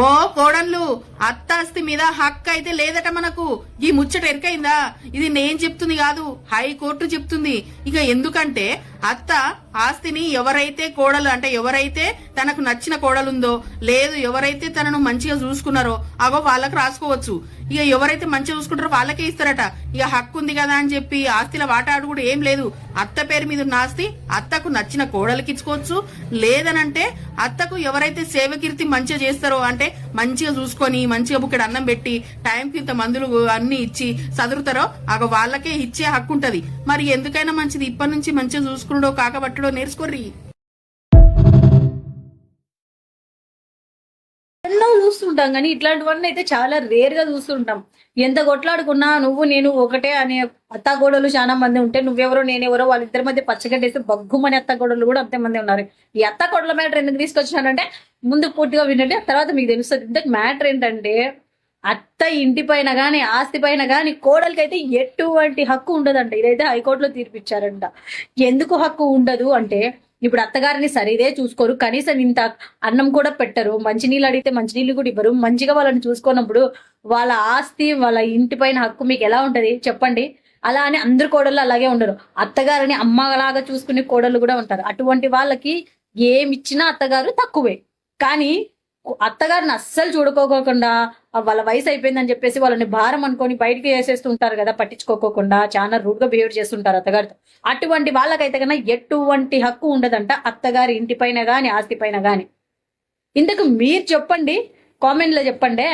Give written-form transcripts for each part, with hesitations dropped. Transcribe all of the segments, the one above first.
ఓ కోడన్లు, అత్త ఆస్తి మీద హక్కు అయితే లేదట మనకు. ఈ ముచ్చట ఎరికైందా? ఇది నేను చెప్తుంది కాదు, హైకోర్టు చెప్తుంది. ఇక ఎందుకంటే అత్త ఆస్తిని ఎవరైతే కోడలు అంటే ఎవరైతే తనకు నచ్చిన కోడలుందో లేదు ఎవరైతే తనను మంచిగా చూసుకున్నారో అగో వాళ్ళకి రాసుకోవచ్చు. ఇక ఎవరైతే మంచిగా చూసుకుంటారో వాళ్ళకే ఇస్తారట. ఇక హక్కు ఉంది కదా అని చెప్పి ఆస్తిల వాటాడు కూడా ఏం లేదు. అత్త పేరు మీద ఉన్న ఆస్తి అత్తకు నచ్చిన కోడలికి ఇచ్చుకోవచ్చు. లేదనంటే అత్తకు ఎవరైతే సేవకీర్తి మంచిగా చేస్తారో అంటే మంచిగా చూసుకొని మంచిగా బుక్కడి అన్నం పెట్టి టైంకి ఇంత మందులు అన్ని ఇచ్చి చదువుతారో అగ వాళ్ళకే ఇచ్చే హక్కు ఉంటది. మరి ఎందుకైనా మంచిది ఇప్పటి నుంచి మంచిగా చూసుకున్నాడో కాకబట్టడో నేర్చుకోర్రి. ఎన్నో చూస్తుంటాం కానీ ఇట్లాంటివన్నీ అయితే చాలా రేర్ గా చూస్తుంటాం. ఎంత కొట్లాడుకున్నా నువ్వు నేను ఒకటే అనే అత్తగోడలు చాలా మంది ఉంటే నువ్వెవరో నేనెవరో వాళ్ళిద్దరి మధ్య పచ్చగడ్డేస్తే బగ్గుమని అత్తగోడలు కూడా అంతే మంది ఉన్నారు. ఈ అత్తగోడల మ్యాటర్ ఎందుకు తీసుకొచ్చినానంటే ముందు పూర్తిగా వినండి, ఆ తర్వాత మీకు తెలుస్తుంది. ఇంతకు మ్యాటర్ ఏంటంటే అత్త ఇంటి పైన గాని ఆస్తి పైన గాని కోడలికైతే ఎటువంటి హక్కు ఉండదంట. ఇదైతే హైకోర్టులో తీర్పిచ్చారంట. ఎందుకు హక్కు ఉండదు అంటే ఇప్పుడు అత్తగారిని సరిదే చూసుకోరు, కనీసం ఇంత అన్నం కూడా పెట్టరు, మంచినీళ్ళు అడిగితే మంచినీళ్ళు కూడా ఇవ్వరు. మంచిగా వాళ్ళని చూసుకున్నప్పుడు వాళ్ళ ఆస్తి వాళ్ళ ఇంటి పైన హక్కు మీకు ఎలా ఉంటది చెప్పండి? అలా అని అందరు కోడళ్ళు అలాగే ఉండరు. అత్తగారిని అమ్మలాగా చూసుకునే కోడళ్ళు కూడా ఉంటారు. అటువంటి వాళ్ళకి ఏమిచ్చినా అత్తగారు తక్కువే. కానీ అత్తగారిని అస్సలు చూడుకోకుండా వాళ్ళ వయసు అయిపోయిందని చెప్పేసి వాళ్ళని భారం అనుకొని బయటికి వేసేస్తుంటారు కదా, పట్టించుకోకుండా చాలా రూడ్ గా బిహేవ్ చేస్తుంటారు అత్తగారితో. అటువంటి వాళ్ళకైతే కన్నా ఎటువంటి హక్కు ఉండదంట అత్తగారి ఇంటి పైన గాని ఆస్తి పైన గాని. ఇంతకు మీరు చెప్పండి, కామెంట్ లో చెప్పండి,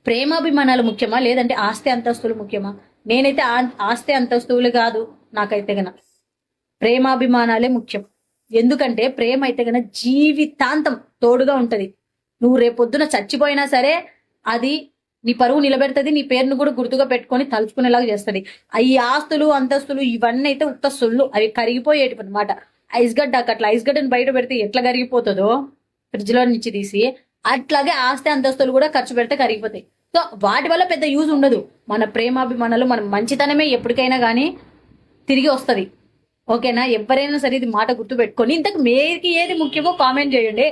ప్రేమాభిమానాలు ముఖ్యమా లేదంటే ఆస్తి అంతస్తులు ముఖ్యమా? నేనైతే ఆస్తి అంతస్తువులు కాదు, నాకైతే గన ప్రేమాభిమానాలే ముఖ్యం. ఎందుకంటే ప్రేమ అయితే గన జీవితాంతం తోడుగా ఉంటది. నువ్వు రేపొద్దున చచ్చిపోయినా సరే అది నీ పరువు నిలబెడుతుంది, నీ పేరును కూడా గుర్తుగా పెట్టుకొని తలుచుకునేలాగా చేస్తుంది. ఈ ఆస్తులు అంతస్తులు ఇవన్నీ అయితే ఉత్త సొల్లు, అవి కరిగిపోయేటి అనమాట. ఐస్ గడ్డ అట్లా ఐస్ గడ్డని బయట పెడితే ఎట్లా కరిగిపోతుందో ఫ్రిడ్జ్ లో నుంచి తీసి, అట్లాగే ఆస్తి అంతస్తులు కూడా ఖర్చు పెడితే కరిగిపోతాయి. సో వాటి వల్ల పెద్ద యూజ్ ఉండదు. మన ప్రేమాభిమానాలు మన మంచితనమే ఎప్పటికైనా కానీ తిరిగి వస్తుంది. ఓకేనా? ఎవరైనా సరే ఇది మాట గుర్తు పెట్టుకొని ఇంతకు మీకు ఏది ముఖ్యమో కామెంట్ చేయండి.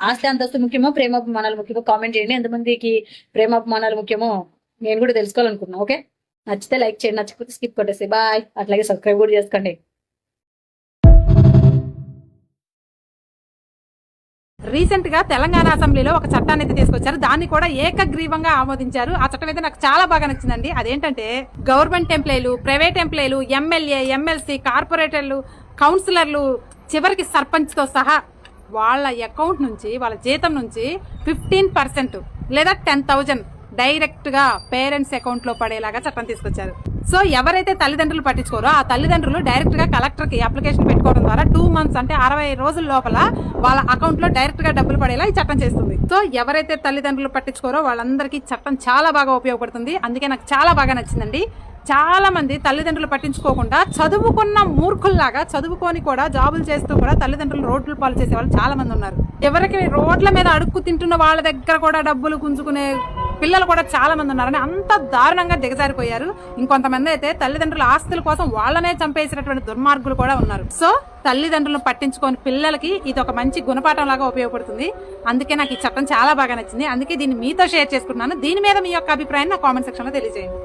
ఆస్తి అంతస్తు ముఖ్యమో ప్రేమాభిమానాలు ముఖ్యమో కామెంట్ చేయండి. ఎంతమందికి ప్రేమాభిమానాలు ముఖ్యమో నేను కూడా తెలుసుకోవాలనుకుంటున్నాను. ఓకే, నచ్చితే లైక్ చేయండి, నచ్చకపోతే స్కిప్ కొట్టేసి బాయ్. అట్లాగే సబ్స్క్రైబ్ కూడా చేసుకోండి. రీసెంట్ గా తెలంగాణ అసెంబ్లీలో ఒక చట్టాన్ని అయితే తీసుకొచ్చారు. దాన్ని కూడా ఏకగ్రీవంగా ఆమోదించారు. ఆ చట్టం అయితే నాకు చాలా బాగా నచ్చిందండి. అదేంటంటే గవర్నమెంట్ ఎంప్లాయీలు, ప్రైవేట్ ఎంప్లాయీలు, ఎమ్మెల్యే, ఎమ్మెల్సీ, కార్పొరేటర్లు, కౌన్సిలర్లు, చివరికి సర్పంచ్ తో సహా వాళ్ళ అకౌంట్ నుంచి వాళ్ళ జీతం నుంచి 15% లేదా 10,000 డైరెక్ట్ గా పేరెంట్స్ అకౌంట్ లో పడేలాగా చట్టం తీసుకొచ్చారు. సో ఎవరైతే తల్లిదండ్రులు పట్టించుకోరో ఆ తల్లిదండ్రులు డైరెక్ట్ గా కలెక్టర్ కి అప్లికేషన్ పెట్టుకోవడం ద్వారా 2 months అంటే 60 రోజుల లోపల వాళ్ళ అకౌంట్ లో డైరెక్ట్ గా డబ్బులు పడేలా ఈ చట్టం చేస్తుంది. సో ఎవరైతే తల్లిదండ్రులు పట్టించుకోరో వాళ్ళందరికీ చట్టం చాలా బాగా ఉపయోగపడుతుంది. అందుకే నాకు చాలా బాగా నచ్చిందండి. చాలా మంది తల్లిదండ్రులు పట్టించుకోకుండా చదువుకున్న మూర్ఖుల్లాగా చదువుకొని కూడా జాబులు చేస్తూ కూడా తల్లిదండ్రులు రోడ్లు పాలు చేసే వాళ్ళు చాలా మంది ఉన్నారు. ఎవరికి రోడ్ల మీద అడుక్కు తింటున్న వాళ్ళ దగ్గర కూడా డబ్బులు గుంజుకునే పిల్లలు కూడా చాలా మంది ఉన్నారని అంత దారుణంగా దిగజారిపోయారు. ఇంకొంతమంది అయితే తల్లిదండ్రుల ఆస్తుల కోసం వాళ్ళనే చంపేసినటువంటి దుర్మార్గులు కూడా ఉన్నారు. సో తల్లిదండ్రులను పట్టించుకొని పిల్లలకి ఇది ఒక మంచి గుణపాఠం లాగా ఉపయోగపడుతుంది. అందుకే నాకు ఈ చట్టం చాలా బాగా నచ్చింది. అందుకే దీన్ని మీతో షేర్ చేసుకుంటున్నాను. దీని మీద మీ యొక్క అభిప్రాయాన్ని నా కామెంట్ సెక్షన్ లో తెలియజేయండి.